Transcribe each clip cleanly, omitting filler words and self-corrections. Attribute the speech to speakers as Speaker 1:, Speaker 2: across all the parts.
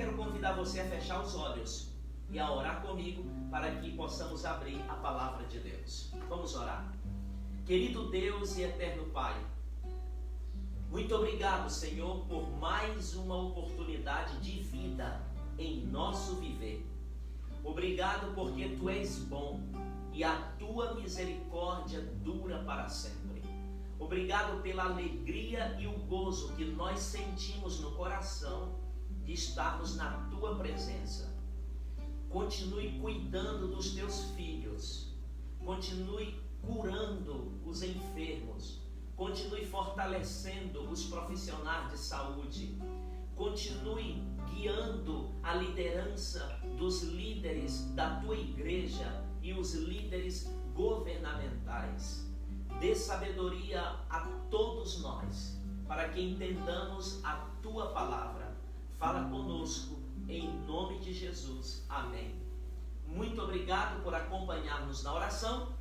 Speaker 1: quero convidar você a fechar os olhos e a orar comigo para que possamos abrir a palavra de Deus. Vamos orar. Querido Deus e eterno Pai, muito obrigado, Senhor, por mais uma oportunidade de vida em nosso viver. Obrigado porque Tu és bom e a Tua misericórdia dura para sempre. Obrigado pela alegria e o gozo que nós sentimos no coração de estarmos na Tua presença. Continue cuidando dos Teus filhos, continue curando os enfermos, continue fortalecendo os profissionais de saúde, continue guiando a liderança dos líderes da Tua igreja e os líderes governamentais. Dê sabedoria a todos nós, para que entendamos a Tua palavra. Fala conosco, em nome de Jesus. Amém. Muito obrigado por acompanhar-nos na oração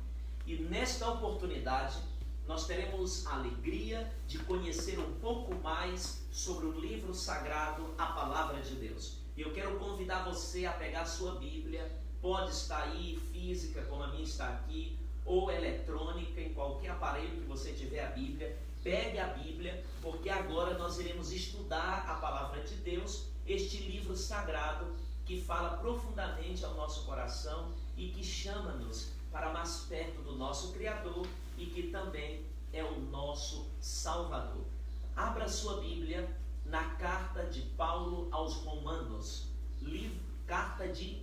Speaker 1: e nesta oportunidade nós teremos a alegria de conhecer um pouco mais sobre o livro sagrado, a Palavra de Deus. E eu quero convidar você a pegar a sua Bíblia, pode estar aí física, como a minha está aqui, ou eletrônica, em qualquer aparelho que você tiver a Bíblia. Pegue a Bíblia, porque agora nós iremos estudar a Palavra de Deus, este livro sagrado que fala profundamente ao nosso coração e que chama-nos para mais perto do nosso Criador e que também é o nosso Salvador. Abra sua Bíblia na carta de Paulo aos Romanos, carta de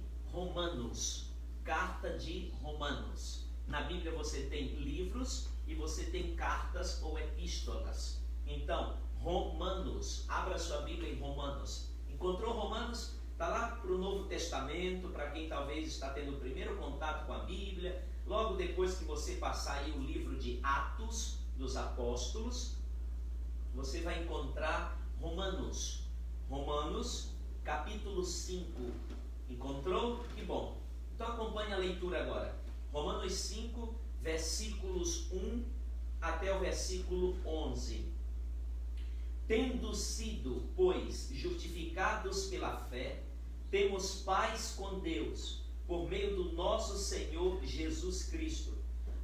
Speaker 1: Romanos. Na Bíblia você tem livros e você tem cartas ou epístolas. Então, Romanos, abra sua Bíblia em Romanos. Encontrou Romanos? Está lá para o Novo Testamento, para quem talvez está tendo o primeiro contato com a Bíblia. Logo depois que você passar aí o livro de Atos dos Apóstolos, você vai encontrar Romanos. Romanos, capítulo 5. Encontrou? Que bom. Então acompanhe a leitura agora. Romanos 5, versículos 1 até o versículo 11. Tendo sido, pois, justificados pela fé, temos paz com Deus, por meio do nosso Senhor Jesus Cristo,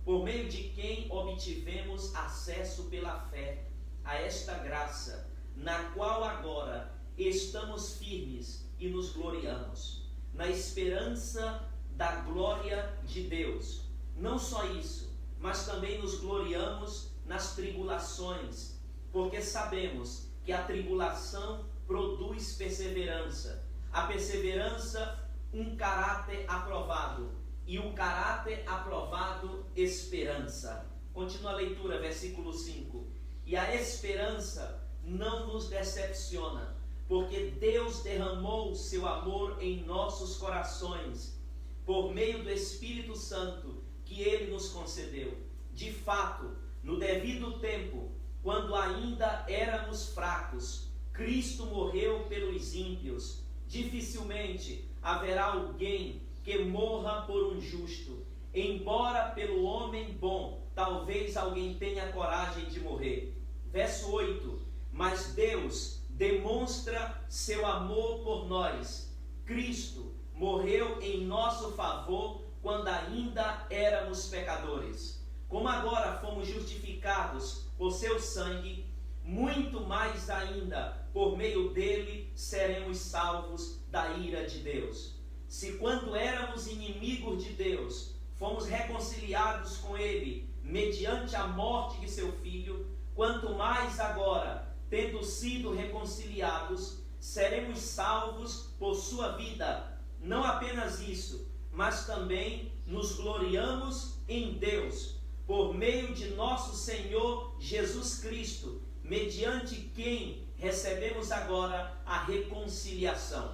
Speaker 1: por meio de quem obtivemos acesso pela fé a esta graça, na qual agora estamos firmes e nos gloriamos, na esperança da glória de Deus. Não só isso, mas também nos gloriamos nas tribulações, porque sabemos que a tribulação produz perseverança, a perseverança um caráter aprovado, e o caráter aprovado esperança. Continua a leitura, versículo 5. E a esperança não nos decepciona, porque Deus derramou o seu amor em nossos corações, por meio do Espírito Santo que Ele nos concedeu. De fato, no devido tempo, quando ainda éramos fracos, Cristo morreu pelos ímpios. Dificilmente haverá alguém que morra por um justo, embora pelo homem bom, talvez alguém tenha coragem de morrer. Verso 8. Mas Deus demonstra seu amor por nós. Cristo morreu em nosso favor quando ainda éramos pecadores. Como agora fomos justificados por seu sangue, muito mais ainda por meio dele seremos salvos da ira de Deus. Se quando éramos inimigos de Deus, fomos reconciliados com ele mediante a morte de seu filho, quanto mais agora, tendo sido reconciliados, seremos salvos por sua vida. Não apenas isso, mas também nos gloriamos em Deus, por meio de nosso Senhor Jesus Cristo, mediante quem recebemos agora a reconciliação.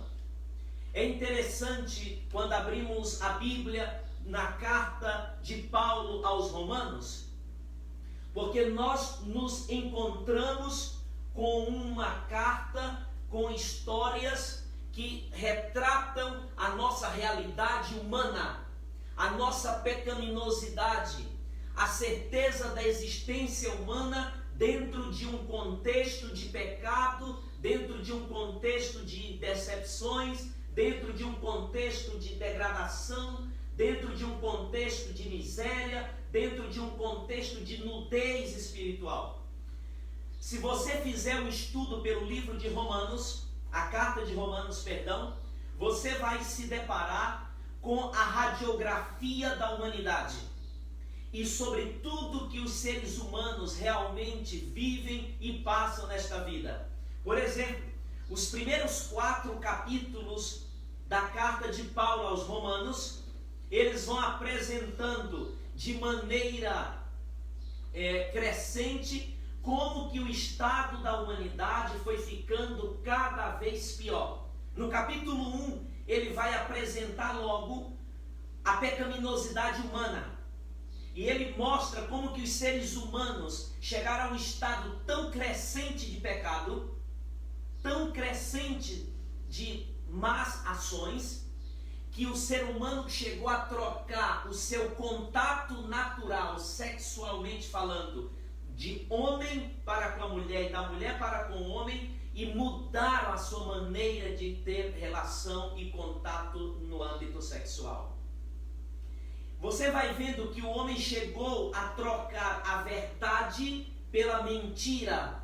Speaker 1: É interessante quando abrimos a Bíblia na carta de Paulo aos Romanos, porque nós nos encontramos com uma carta com histórias que retratam a nossa realidade humana, a nossa pecaminosidade, a certeza da existência humana dentro de um contexto de pecado, dentro de um contexto de decepções, dentro de um contexto de degradação, dentro de um contexto de miséria, dentro de um contexto de nudez espiritual. Se você fizer um estudo pelo livro de Romanos, a carta de Romanos, perdão, você vai se deparar com a radiografia da humanidade e sobre tudo que os seres humanos realmente vivem e passam nesta vida. Por exemplo, os primeiros 4 capítulos da carta de Paulo aos Romanos, eles vão apresentando de maneira crescente como que o estado da humanidade foi ficando cada vez pior. No capítulo 1, ele vai apresentar logo a pecaminosidade humana. E ele mostra como que os seres humanos chegaram a um estado tão crescente de pecado, tão crescente de más ações, que o ser humano chegou a trocar o seu contato natural, sexualmente falando, de homem para com a mulher e da mulher para com o homem, e mudaram a sua maneira de ter relação e contato no âmbito sexual. Você vai vendo que o homem chegou a trocar a verdade pela mentira,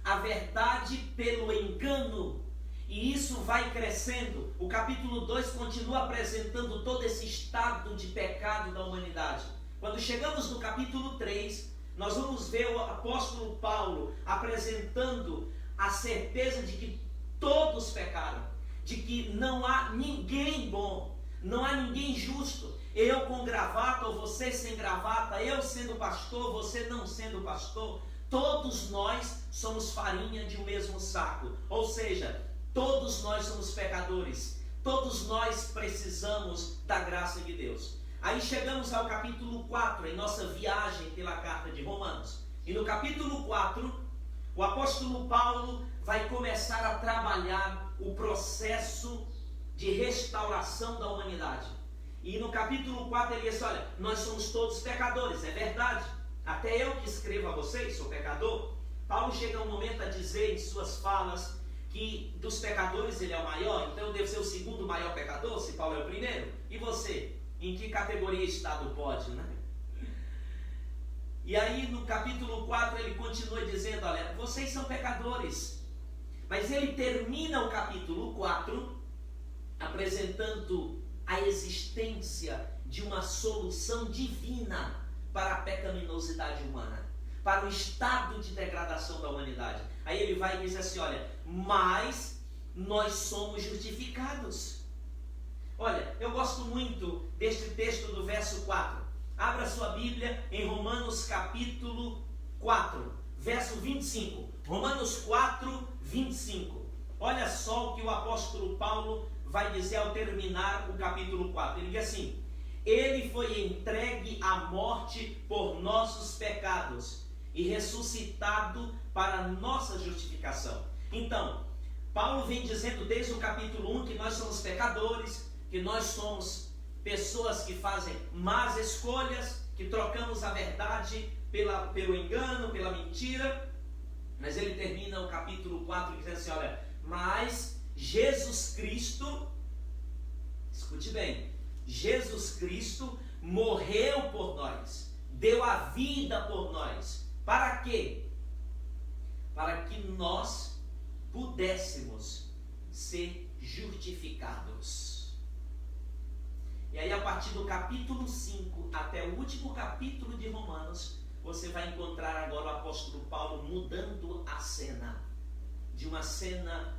Speaker 1: a verdade pelo engano, e isso vai crescendo. O capítulo 2 continua apresentando todo esse estado de pecado da humanidade. Quando chegamos no capítulo 3, nós vamos ver o apóstolo Paulo apresentando a certeza de que todos pecaram, de que não há ninguém bom, não há ninguém justo. Eu com gravata ou você sem gravata, eu sendo pastor, você não sendo pastor, todos nós somos farinha de um mesmo saco. Ou seja, todos nós somos pecadores, todos nós precisamos da graça de Deus. Aí chegamos ao capítulo 4, em nossa viagem pela carta de Romanos. E no capítulo 4, o apóstolo Paulo vai começar a trabalhar o processo de restauração da humanidade. E no capítulo 4 ele diz, olha, nós somos todos pecadores, é verdade. Até eu que escrevo a vocês, sou pecador. Paulo chega um momento a dizer em suas falas que dos pecadores ele é o maior, então eu devo ser o segundo maior pecador, se Paulo é o primeiro. E você? Em que categoria está do pódio, né? E aí no capítulo 4 ele continua dizendo, olha, vocês são pecadores. Mas ele termina o capítulo 4 apresentando a existência de uma solução divina para a pecaminosidade humana, para o estado de degradação da humanidade. Aí ele vai e diz assim, olha, mas nós somos justificados. Olha, eu gosto muito deste texto do verso 4. Abra sua Bíblia em Romanos capítulo 4, verso 25. Romanos 4, 25. Olha só o que o apóstolo Paulo vai dizer ao terminar o capítulo 4. Ele diz assim, ele foi entregue à morte por nossos pecados e ressuscitado para nossa justificação. Então, Paulo vem dizendo desde o capítulo 1 que nós somos pecadores, que nós somos pessoas que fazem más escolhas, que trocamos a verdade pelo engano, pela mentira. Mas ele termina o capítulo 4 dizendo assim, olha, mas Jesus Cristo, escute bem, Jesus Cristo morreu por nós, deu a vida por nós. Para quê? Para que nós pudéssemos ser justificados. E aí a partir do capítulo 5 até o último capítulo de Romanos, você vai encontrar agora o apóstolo Paulo mudando a cena. De uma cena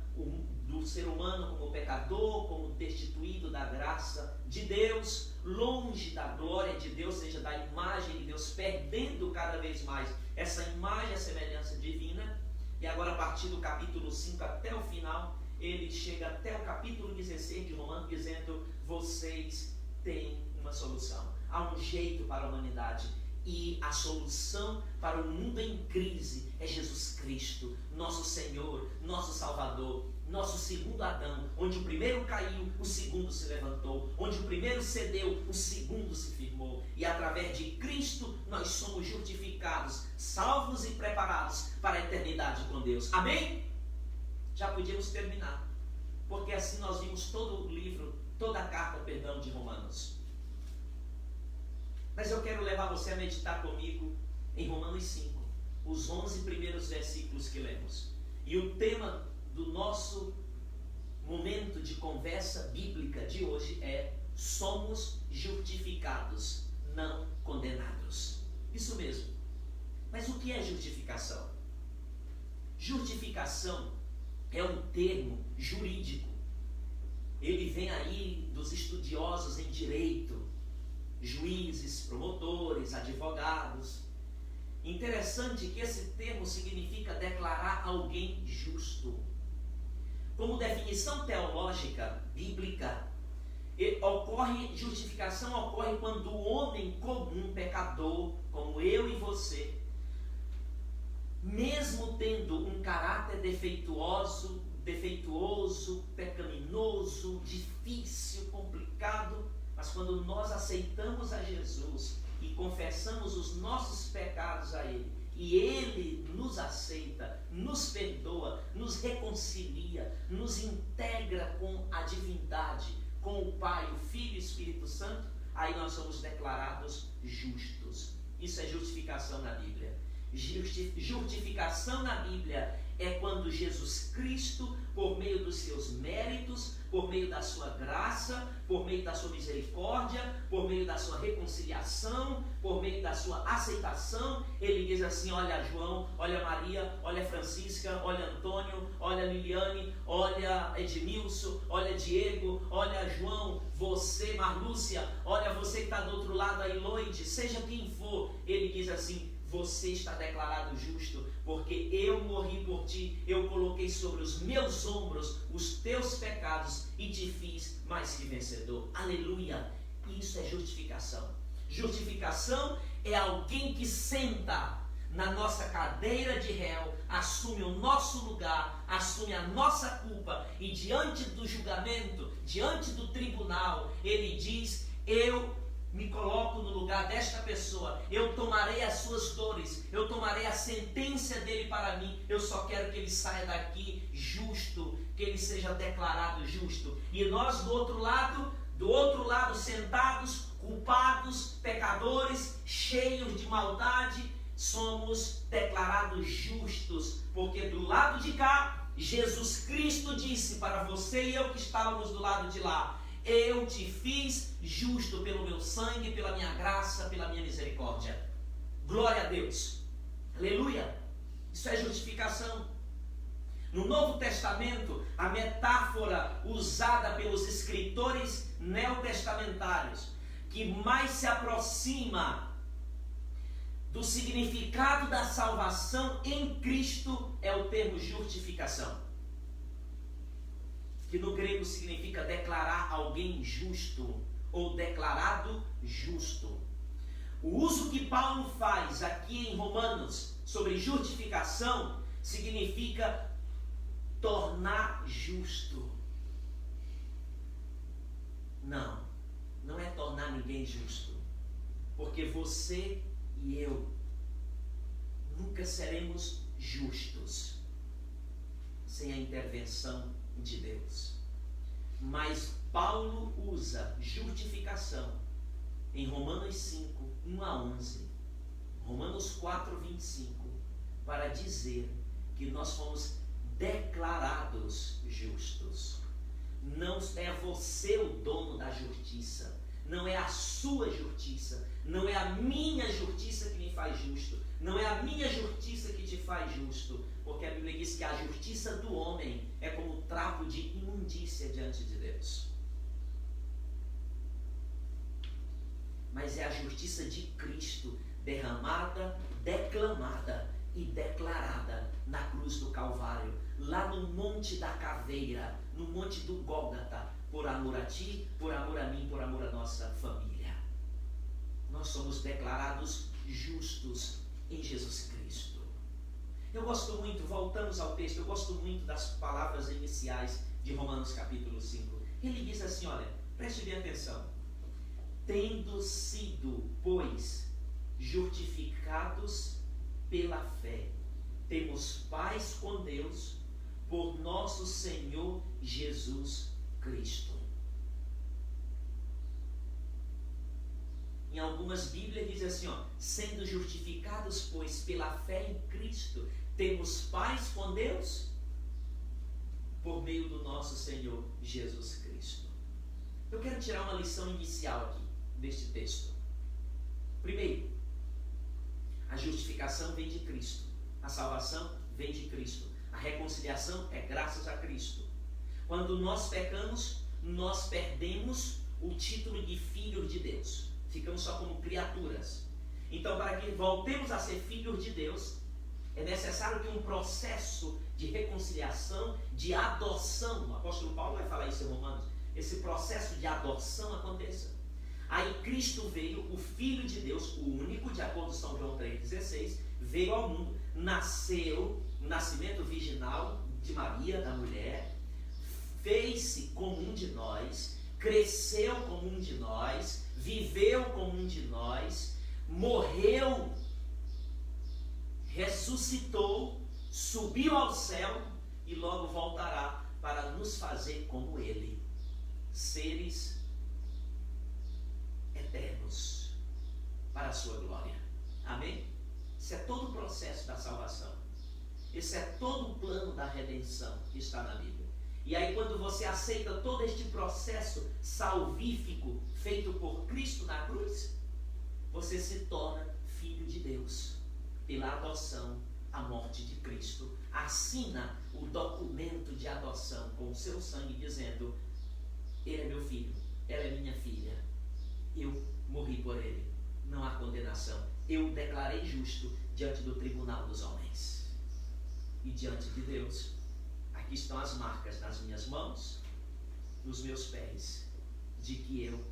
Speaker 1: do ser humano como pecador, como destituído da graça de Deus, longe da glória de Deus, ou seja, da imagem de Deus, perdendo cada vez mais essa imagem, a semelhança divina. E agora a partir do capítulo 5 até o final, ele chega até o capítulo 16 de Romanos dizendo, vocês têm uma solução, há um jeito para a humanidade. E a solução para o mundo em crise é Jesus Cristo, nosso Senhor, nosso Salvador, nosso segundo Adão, onde o primeiro caiu, o segundo se levantou, onde o primeiro cedeu, o segundo se firmou, e através de Cristo nós somos justificados, salvos e preparados para a eternidade com Deus. Amém? Já podíamos terminar, porque assim nós vimos todo o livro, toda a carta, perdão, de Romanos. Mas eu quero levar você a meditar comigo em Romanos 5, os 11 primeiros versículos que lemos. E o tema do nosso momento de conversa bíblica de hoje é: somos justificados, não condenados. Isso mesmo. Mas o que é justificação? Justificação é um termo jurídico. Ele vem aí dos estudiosos em direito, juízes, promotores, advogados. Interessante que esse termo significa declarar alguém justo. Como definição teológica, bíblica, justificação ocorre quando o homem comum, pecador, como eu e você, mesmo tendo um caráter defeituoso, pecaminoso, difícil, complicado, mas quando nós aceitamos a Jesus e confessamos os nossos pecados a Ele, e Ele nos aceita, nos perdoa, nos reconcilia, nos integra com a divindade, com o Pai, o Filho e o Espírito Santo, aí nós somos declarados justos. Isso é justificação na Bíblia. Justificação na Bíblia é quando Jesus Cristo, por meio dos seus méritos, por meio da sua graça, por meio da sua misericórdia, por meio da sua reconciliação, por meio da sua aceitação, ele diz assim: olha João, olha Maria, olha Francisca, olha Antônio, olha Liliane, olha Edmilson, olha Diego, olha João, você, Marlúcia, olha você que está do outro lado aí, Loide, seja quem for, ele diz assim: você está declarado justo, porque eu morri por ti, eu coloquei sobre os meus ombros os teus pecados e te fiz mais que vencedor. Aleluia! Isso é justificação. Justificação é alguém que senta na nossa cadeira de réu, assume o nosso lugar, assume a nossa culpa e diante do julgamento, diante do tribunal, ele diz: eu me coloco no lugar desta pessoa, eu tomarei as suas dores, eu tomarei a sentença dele para mim, eu só quero que ele saia daqui justo, que ele seja declarado justo. E nós do outro lado sentados, culpados, pecadores, cheios de maldade, somos declarados justos, porque do lado de cá, Jesus Cristo disse para você e eu que estávamos do lado de lá: eu te fiz justo pelo meu sangue, pela minha graça, pela minha misericórdia. Glória a Deus. Aleluia. Isso é justificação. No Novo Testamento, a metáfora usada pelos escritores neotestamentários, que mais se aproxima do significado da salvação em Cristo, é o termo justificação, que no grego significa declarar alguém justo ou declarado justo. O uso que Paulo faz aqui em Romanos sobre justificação significa tornar justo. Não é tornar ninguém justo, porque você e eu nunca seremos justos sem a intervenção de Deus. Mas Paulo usa justificação em Romanos 5, 1 a 11, Romanos 4, 25, para dizer que nós fomos declarados justos. Não é você o dono da justiça, não é a sua justiça, não é a minha justiça que me faz justo, não é a minha justiça que te faz justo, porque a Bíblia diz que a justiça do homem é como trapo de imundícia diante de Deus. Mas é a justiça de Cristo derramada, declamada e declarada na cruz do Calvário, lá no Monte da Caveira, no Monte do Gólgota, por amor a ti, por amor a mim, por amor à nossa família. Nós somos declarados justos em Jesus Cristo. Eu gosto muito, voltamos ao texto, eu gosto muito das palavras iniciais de Romanos capítulo 5. Ele diz assim, olha, preste bem atenção. Tendo sido, pois, justificados pela fé, temos paz com Deus por nosso Senhor Jesus Cristo. Em algumas Bíblias diz assim, ó, sendo justificados, pois, pela fé em Cristo, temos paz com Deus por meio do nosso Senhor Jesus Cristo. Eu quero tirar uma lição inicial aqui deste texto. Primeiro, a justificação vem de Cristo. A salvação vem de Cristo. A reconciliação é graças a Cristo. Quando nós pecamos, nós perdemos o título de filhos de Deus. Ficamos só como criaturas. Então, para que voltemos a ser filhos de Deus, é necessário que um processo de reconciliação, de adoção, o apóstolo Paulo vai falar isso em Romanos, esse processo de adoção aconteça. Aí Cristo veio, o Filho de Deus, o único, de acordo com São João 3,16, veio ao mundo, nasceu, nascimento virginal de Maria, da mulher, fez-se como um de nós, cresceu como um de nós, viveu como um de nós, morreu, ressuscitou, subiu ao céu e logo voltará para nos fazer como Ele, seres eternos para a sua glória. Amém? Esse é todo o processo da salvação. Esse é todo o plano da redenção que está na Bíblia. E aí quando você aceita todo este processo salvífico feito por Cristo na cruz, você se torna filho de Deus. Pela adoção, a morte de Cristo. Assina o documento de adoção com o seu sangue dizendo, ele é meu filho, ela é minha filha. Eu morri por ele. Não há condenação. Eu o declarei justo diante do tribunal dos homens. E diante de Deus, aqui estão as marcas nas minhas mãos, nos meus pés, de que eu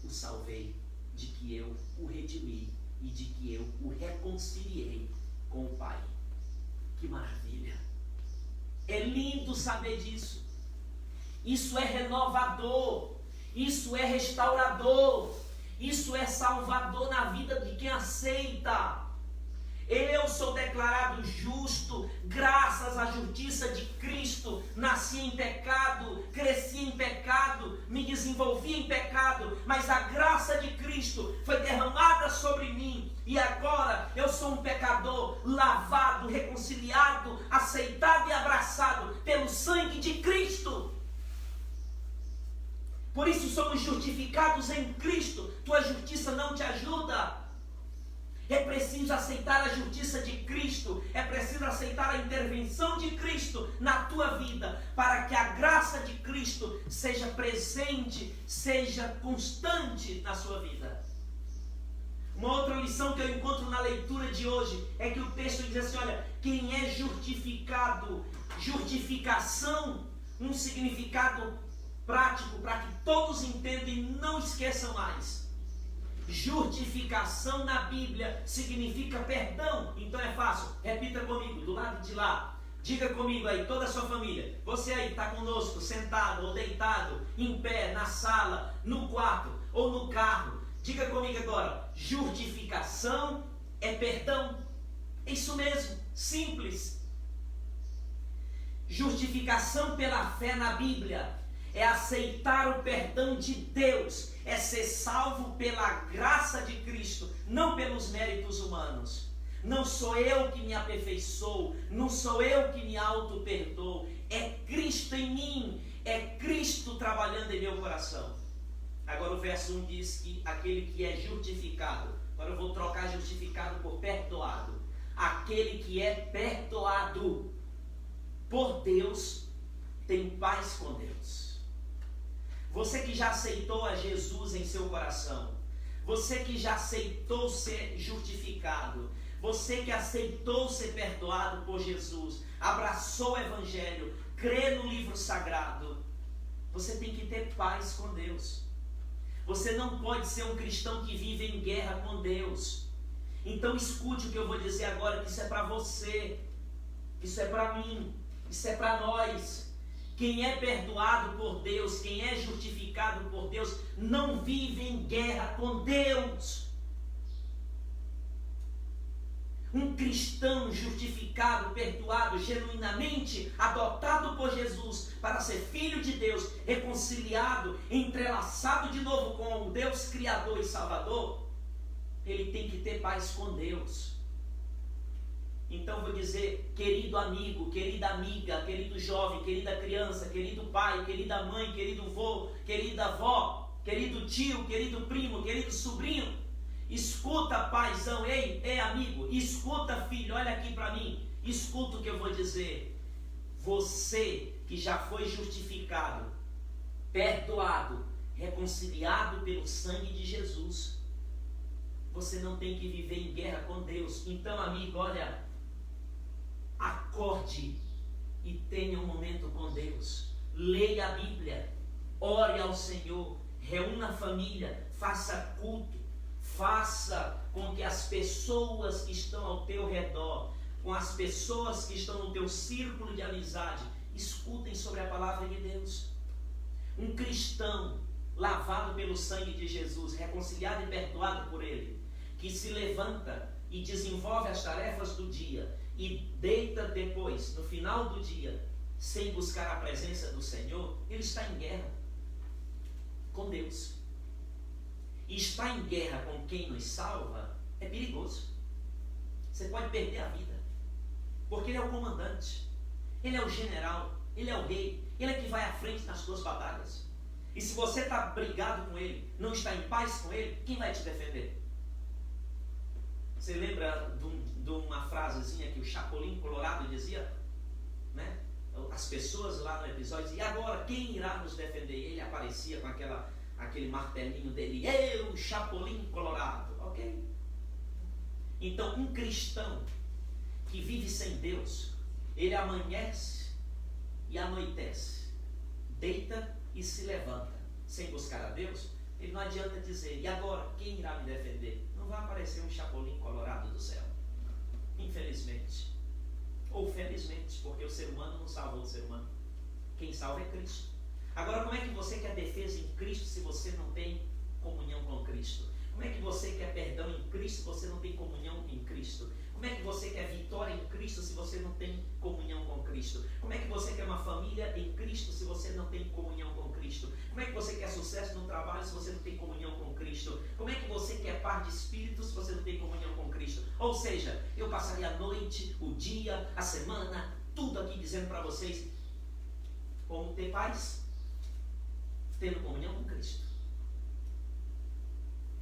Speaker 1: o salvei, de que eu o redimi e de que eu o reconciliei com o Pai. Que maravilha! É lindo saber disso. Isso é renovador, isso é restaurador, isso é salvador na vida de quem aceita. Eu sou declarado justo graças à justiça de Cristo. Nasci em pecado, cresci em pecado, me desenvolvi em pecado, mas a graça de Cristo foi derramada sobre mim. E agora eu sou um pecador lavado, reconciliado, aceitado e abraçado pelo sangue de Cristo. Por isso somos justificados em Cristo. Tua justiça não te ajuda. É preciso aceitar a justiça de Cristo, é preciso aceitar a intervenção de Cristo na tua vida, para que a graça de Cristo seja presente, seja constante na sua vida. Uma outra lição que eu encontro na leitura de hoje é que o texto diz assim, olha, quem é justificado, justificação, um significado prático para que todos entendam e não esqueçam mais. Justificação na Bíblia significa perdão. Então é fácil, repita comigo, do lado de lá. Diga comigo aí, toda a sua família. Você aí está conosco, sentado ou deitado, em pé, na sala, no quarto ou no carro. Diga comigo agora, justificação é perdão. É isso mesmo, simples. Justificação pela fé na Bíblia é aceitar o perdão de Deus, é ser salvo pela graça de Cristo, não pelos méritos humanos. Não sou eu que me aperfeiçoo, não sou eu que me auto-perdoo, é Cristo em mim, é Cristo trabalhando em meu coração. Agora o verso 1 diz que aquele que é justificado, agora eu vou trocar justificado por perdoado. Aquele que é perdoado por Deus tem paz com Deus. Você que já aceitou a Jesus em seu coração, você que já aceitou ser justificado, você que aceitou ser perdoado por Jesus, abraçou o Evangelho, crê no livro sagrado, você tem que ter paz com Deus. Você não pode ser um cristão que vive em guerra com Deus. Então escute o que eu vou dizer agora, que isso é para você, isso é para mim, isso é para nós. Quem é perdoado por Deus, quem é justificado por Deus, não vive em guerra com Deus. Um cristão justificado, perdoado, genuinamente adotado por Jesus para ser filho de Deus, reconciliado, entrelaçado de novo com o Deus Criador e Salvador, ele tem que ter paz com Deus. Então vou dizer, querido amigo, querida amiga, querido jovem, querida criança, querido pai, querida mãe, querido vô, querida avó, querido tio, querido primo, querido sobrinho, escuta, paizão, ei amigo, escuta, filho, olha aqui para mim, escuta o que eu vou dizer. Você que já foi justificado, perdoado, reconciliado pelo sangue de Jesus, você não tem que viver em guerra com Deus. Então, amigo, olha, acorde e tenha um momento com Deus. Leia a Bíblia, ore ao Senhor, reúna a família, faça culto, faça com que as pessoas que estão ao teu redor, com as pessoas que estão no teu círculo de amizade, escutem sobre a palavra de Deus. Um cristão lavado pelo sangue de Jesus, reconciliado e perdoado por Ele, que se levanta e desenvolve as tarefas do dia e deita depois, no final do dia, sem buscar a presença do Senhor, ele está em guerra com Deus. E estar em guerra com quem nos salva é perigoso. Você pode perder a vida, porque Ele é o comandante, Ele é o general, Ele é o rei, Ele é que vai à frente nas suas batalhas. E se você está brigado com Ele, não está em paz com Ele, quem vai te defender? Você lembra de uma frasezinha que o Chapolin Colorado dizia? Né? As pessoas lá no episódio diziam, e agora quem irá nos defender? Ele aparecia com aquele martelinho dele, eu, Chapolin Colorado, ok? Então um cristão que vive sem Deus, ele amanhece e anoitece, deita e se levanta, sem buscar a Deus. Ele não adianta dizer, e agora quem irá me defender? Não vai aparecer um Chapolin Colorado do céu, infelizmente, ou felizmente, porque o ser humano não salvou o ser humano. Quem salva é Cristo. Agora, como é que você quer defesa em Cristo se você não tem comunhão com Cristo? Como é que você quer perdão em Cristo se você não tem comunhão em Cristo? Como é que você quer vitória em Cristo se você não tem comunhão com Cristo? Como é que você quer uma família em Cristo se você não tem comunhão com Cristo? Como é que você quer sucesso no trabalho se você não tem comunhão com Cristo? Como é que você quer paz de espírito se você não tem comunhão com Cristo? Ou seja, eu passaria a noite, o dia, a semana, tudo aqui dizendo para vocês como ter paz, tendo comunhão com Cristo.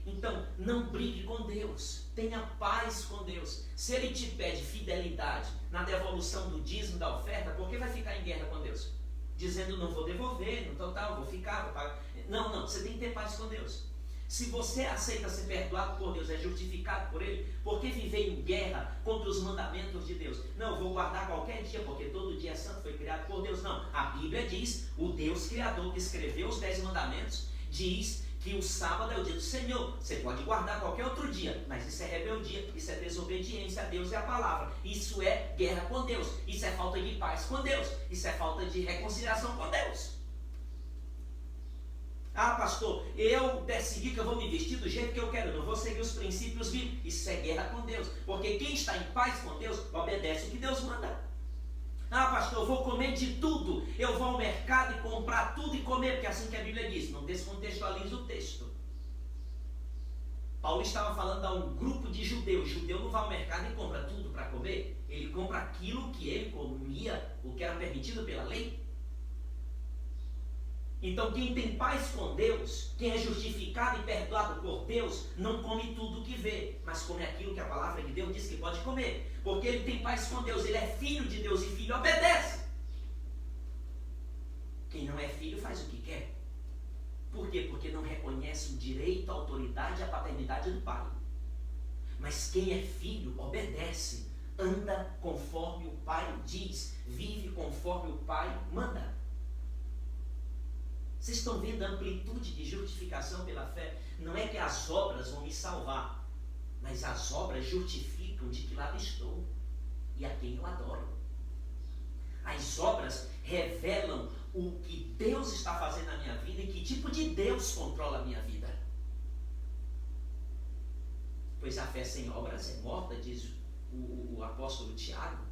Speaker 1: Então, não brigue com Deus, tenha paz com Deus. Se Ele te pede fidelidade na devolução do dízimo, da oferta, por que vai ficar em guerra com Deus? Dizendo, não vou devolver, no total, vou ficar, vou pagar. Não, você tem que ter paz com Deus. Se você aceita ser perdoado por Deus, é justificado por Ele, por que viver em guerra contra os mandamentos de Deus? Não, vou guardar qualquer dia, porque todo dia é santo, foi criado por Deus. Não, a Bíblia diz, o Deus Criador que escreveu os 10 mandamentos, diz que o sábado é o dia do Senhor. Você pode guardar qualquer outro dia, mas isso é rebeldia, isso é desobediência a Deus e a palavra. Isso é guerra com Deus, isso é falta de paz com Deus, isso é falta de reconciliação com Deus. Ah, pastor, eu decidi que eu vou me vestir do jeito que eu quero, não vou seguir os princípios bíblicos. Isso é guerra com Deus, porque quem está em paz com Deus, obedece o que Deus manda. Ah, pastor, eu vou comer de tudo, eu vou ao mercado e comprar tudo e comer, porque é assim que a Bíblia diz, não descontextualiza o texto. Paulo estava falando a um grupo de judeus. Judeu não vai ao mercado e compra tudo para comer, ele compra aquilo que ele comia, o que era permitido pela lei. Então quem tem paz com Deus, quem é justificado e perdoado por Deus, não come tudo que vê, mas come aquilo que a palavra de Deus diz que pode comer, porque ele tem paz com Deus, ele é filho de Deus e filho obedece. Quem não é filho faz o que quer. Por quê? Porque não reconhece o direito, a autoridade e a paternidade do pai. Mas quem é filho obedece, anda conforme o pai diz, vive conforme o pai manda. Vocês estão vendo a amplitude de justificação pela fé? Não é que as obras vão me salvar. mas as obras justificam de que lado estou e a quem eu adoro. As obras revelam o que Deus está fazendo na minha vida e que tipo de Deus controla a minha vida. Pois a fé sem obras é morta, diz o apóstolo Tiago.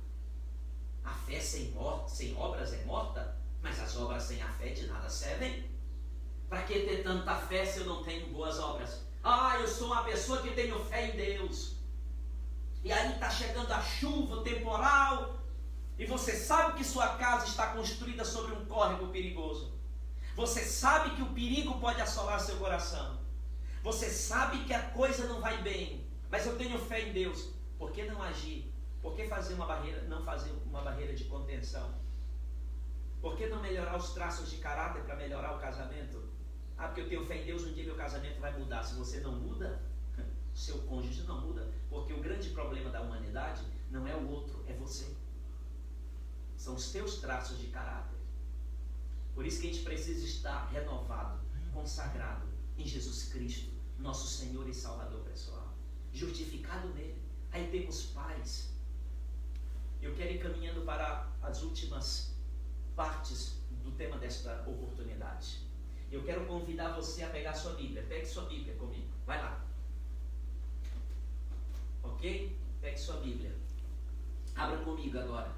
Speaker 1: A fé sem obras é morta, mas as obras sem a fé de nada servem. Para que ter tanta fé se eu não tenho boas obras? Eu sou uma pessoa que tenho fé em Deus. E aí está chegando a chuva, o temporal, e você sabe que sua casa está construída sobre um córrego perigoso. Você sabe que o perigo pode assolar seu coração. Você sabe que a coisa não vai bem, mas eu tenho fé em Deus. Por que não agir? Por que fazer uma barreira, não fazer uma barreira de contenção? Por que não melhorar os traços de caráter para melhorar o casamento? Porque eu tenho fé em Deus, um dia meu casamento vai mudar. Se você não muda, seu cônjuge não muda. Porque o grande problema da humanidade não é o outro, é você. São os teus traços de caráter. Por isso que a gente precisa estar renovado, consagrado em Jesus Cristo, nosso Senhor e Salvador pessoal. Justificado nele. Aí temos paz. Eu quero ir caminhando para as últimas partes do tema desta oportunidade. Eu quero convidar você a pegar sua Bíblia. Pegue sua Bíblia comigo. Vai lá. Ok? Pegue sua Bíblia. Abra comigo agora.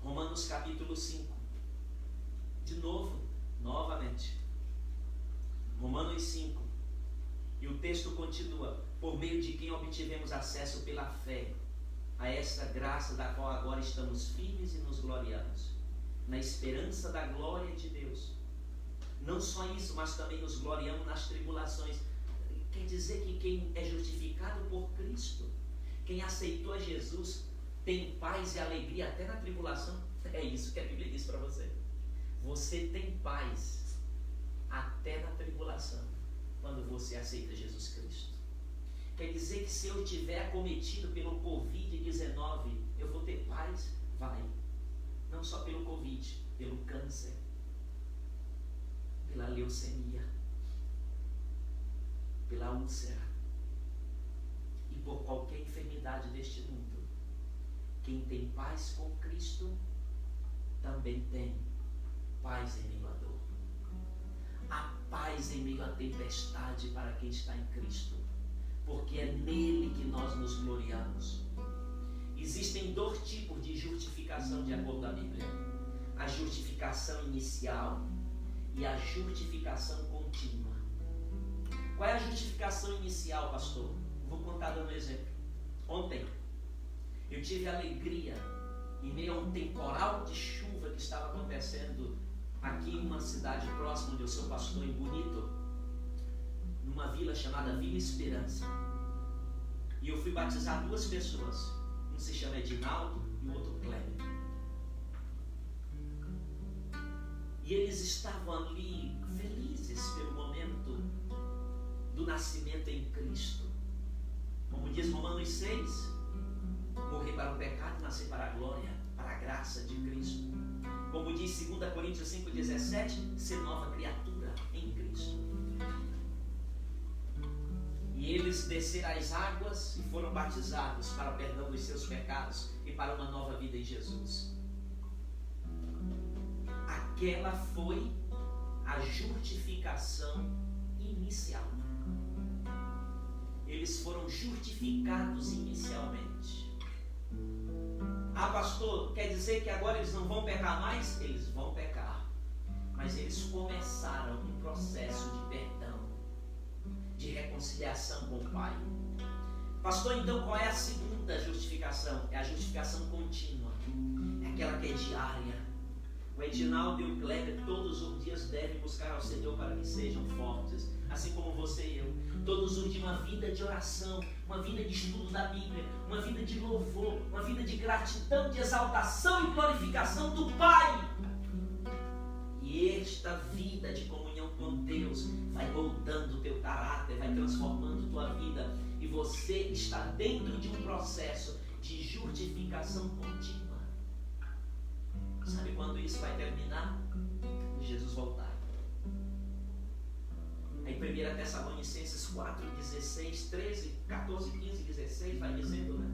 Speaker 1: Romanos capítulo 5. De novo, novamente. Romanos 5. E o texto continua. Por meio de quem obtivemos acesso pela fé a esta graça da qual agora estamos firmes e nos gloriamos, na esperança da glória de Deus. Não só isso, mas também nos gloriamos nas tribulações. Quer dizer que quem é justificado por Cristo, quem aceitou a Jesus, tem paz e alegria até na tribulação. É isso que a Bíblia diz para você. Você tem paz até na tribulação, quando você aceita Jesus Cristo. Quer dizer que se eu estiver acometido pelo Covid-19, eu vou ter paz? Vai. Não só pelo Covid, pelo câncer, pela leucemia, pela úlcera e por qualquer enfermidade deste mundo. Quem tem paz com Cristo também tem paz em meio à dor. Há paz em meio à tempestade para quem está em Cristo, porque é nele que nós nos gloriamos. Existem dois tipos de justificação de acordo com a Bíblia: a justificação inicial e a justificação contínua. Qual é a justificação inicial, pastor? Vou contar dando um exemplo. Ontem eu tive a alegria, em meio a um temporal de chuva que estava acontecendo aqui em uma cidade próxima onde eu sou pastor, em Bonito, numa vila chamada Vila Esperança. E eu fui batizar duas pessoas. Um se chama Edinaldo e o outro Kleber. E eles estavam ali felizes pelo momento do nascimento em Cristo. Como diz Romanos 6, morrer para o pecado e nascer para a glória, para a graça de Cristo. Como diz 2 Coríntios 5,17, ser nova criatura em Cristo. E eles desceram as águas e foram batizados para o perdão dos seus pecados e para uma nova vida em Jesus. Aquela foi a justificação inicial. Eles foram justificados inicialmente. Pastor, quer dizer que agora eles não vão pecar mais? Eles vão pecar. Mas eles começaram um processo de perdão, de reconciliação com o Pai. Pastor, então qual é a segunda justificação? É a justificação contínua. É aquela que é diária. O Edinaldo e o Kleber todos os dias devem buscar ao Senhor para que sejam fortes, assim como você e eu. Todos os dias uma vida de oração, uma vida de estudo da Bíblia, uma vida de louvor, uma vida de gratidão, de exaltação e glorificação do Pai. E esta vida de comunhão com Deus vai moldando o teu caráter, vai transformando tua vida. E você está dentro de um processo de justificação contínua. Sabe quando isso vai terminar? Jesus voltar. Aí 1 Tessalonicenses 4, 16, 13, 14, 15, 16 vai dizendo, né?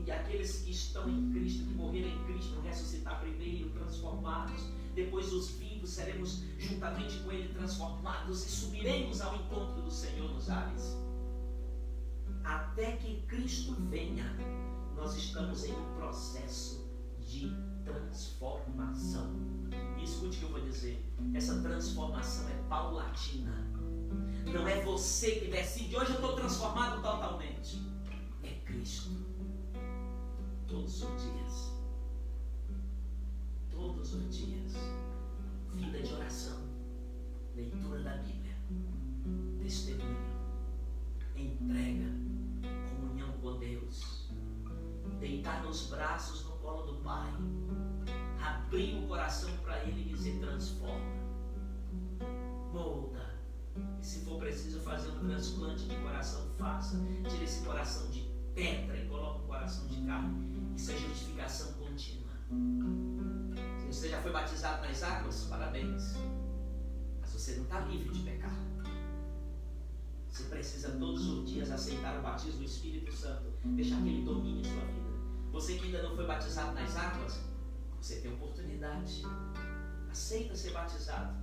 Speaker 1: E aqueles que estão em Cristo, que morreram em Cristo, vão ressuscitar primeiro, transformados. Depois os vivos seremos juntamente com Ele transformados e subiremos ao encontro do Senhor nos ares. Até que Cristo venha, nós estamos em um processo de transformação. E escute o que eu vou dizer. Essa transformação é paulatina. Não é você que decide, hoje eu estou transformado totalmente. É Cristo. Todos os dias. Todos os dias. Vida de oração. Leitura da Bíblia. Testemunho. Entrega. Comunhão com Deus. Deitar nos braços, no colo do Pai. Abrir o coração para Ele e dizer: transforma. Molda. E se for preciso fazer um transplante de coração, faça. Tire esse coração de pedra e coloque um coração de carne. Isso é justificação contínua. Se você já foi batizado nas águas, parabéns. Mas você não está livre de pecar. Você precisa todos os dias aceitar o batismo do Espírito Santo. Deixar que Ele domine sua vida. Você que ainda não foi batizado nas águas, você tem oportunidade. Aceita ser batizado.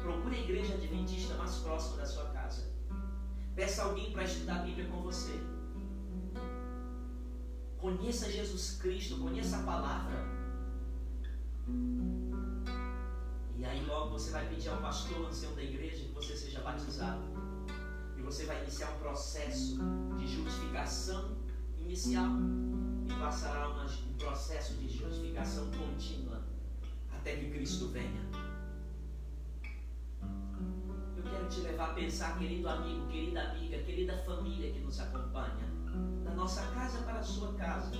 Speaker 1: Procure a igreja adventista mais próxima da sua casa. Peça alguém para estudar a Bíblia com você. Conheça Jesus Cristo, conheça a palavra. E aí logo você vai pedir ao pastor, ancião da igreja, que você seja batizado. E você vai iniciar um processo de justificação inicial. E passará um processo de justificação contínua até que Cristo venha. Eu quero te levar a pensar, querido amigo, querida amiga, querida família que nos acompanha, da nossa casa para a sua casa,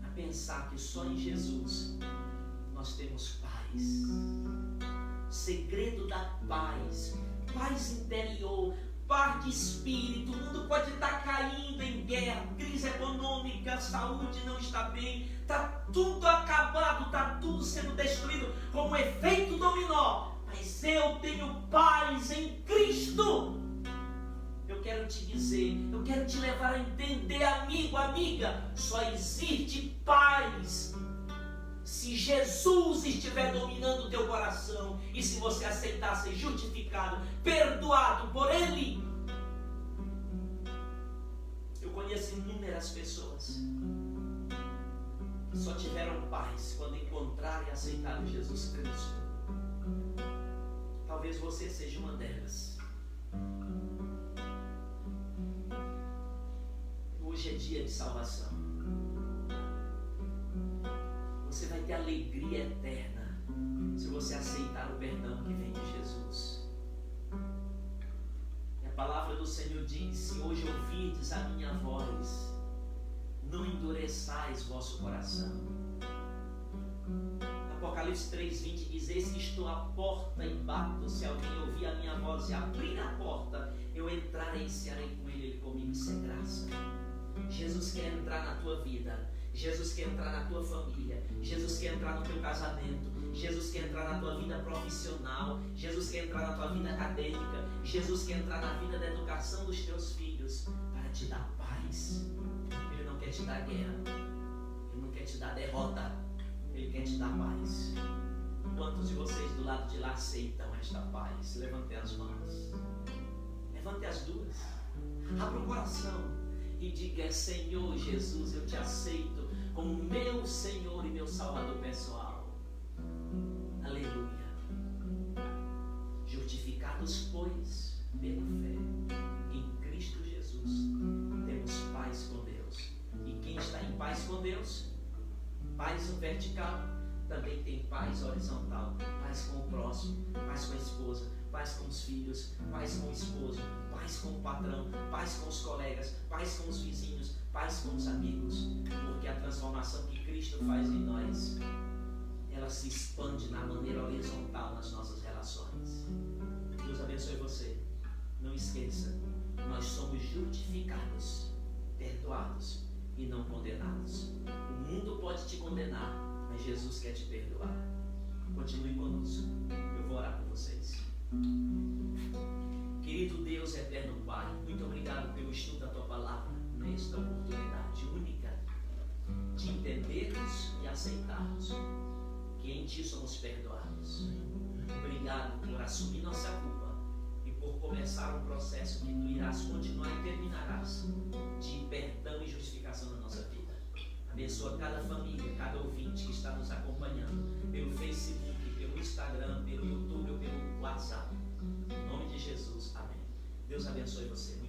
Speaker 1: a pensar que só em Jesus nós temos paz. Segredo da paz, paz interior, paz de espírito. O mundo pode estar caindo em guerra, crise econômica, a saúde não está bem, está tudo acabado, está tudo sendo destruído como efeito dominó. Mas eu tenho paz em Cristo. Eu quero te dizer, eu quero te levar a entender, amigo, amiga, só existe paz se Jesus estiver dominando o teu coração e se você aceitar ser justificado, perdoado por Ele. Eu conheço inúmeras pessoas que só tiveram paz quando encontraram e aceitaram Jesus Cristo. Talvez você seja uma delas. Hoje é dia de salvação. Você vai ter alegria eterna se você aceitar o perdão que vem de Jesus. E a palavra do Senhor diz: se hoje ouvirdes a minha voz, não endureçais vosso coração. Apocalipse 3:20 diz: eis que estou à porta e bato. Se alguém ouvir a minha voz e abrir a porta, eu entrarei e cearei com ele comigo. Isso é graça. Jesus quer entrar na tua vida. Jesus quer entrar na tua família. Jesus quer entrar no teu casamento. Jesus quer entrar na tua vida profissional. Jesus quer entrar na tua vida acadêmica. Jesus quer entrar na vida da educação dos teus filhos para te dar paz. Ele não quer te dar guerra. Ele não quer te dar derrota. Ele quer te dar paz. Quantos de vocês do lado de lá aceitam esta paz? Levantem as mãos. Levante as duas. Abra o coração e diga: Senhor Jesus, eu te aceito como meu Senhor e meu Salvador pessoal. Aleluia. Justificados, pois, pela fé em Cristo Jesus, temos paz com Deus. E quem está em paz com Deus, paz vertical, também tem paz horizontal. Paz com o próximo, paz com a esposa, paz com os filhos, paz com o esposo, paz com o patrão, paz com os colegas, paz com os vizinhos, paz com os amigos. Porque a transformação que Cristo faz em nós, ela se expande na maneira horizontal nas nossas relações. Deus abençoe você. Não esqueça, nós somos justificados, perdoados e não condenados. O mundo pode te condenar, mas Jesus quer te perdoar. Continue conosco. Eu vou orar por vocês. Querido Deus, eterno Pai, muito obrigado pelo estudo da Tua Palavra, nesta oportunidade única de entendermos e aceitarmos que em Ti somos perdoados. Obrigado por assumir nossa culpa e por começar um processo que Tu irás continuar e terminarás de perdão e justificação na nossa vida. Abençoa cada família, cada ouvinte que está nos acompanhando pelo Facebook, pelo Instagram, pelo YouTube ou pelo WhatsApp. Em nome de Jesus, amém. Deus abençoe você.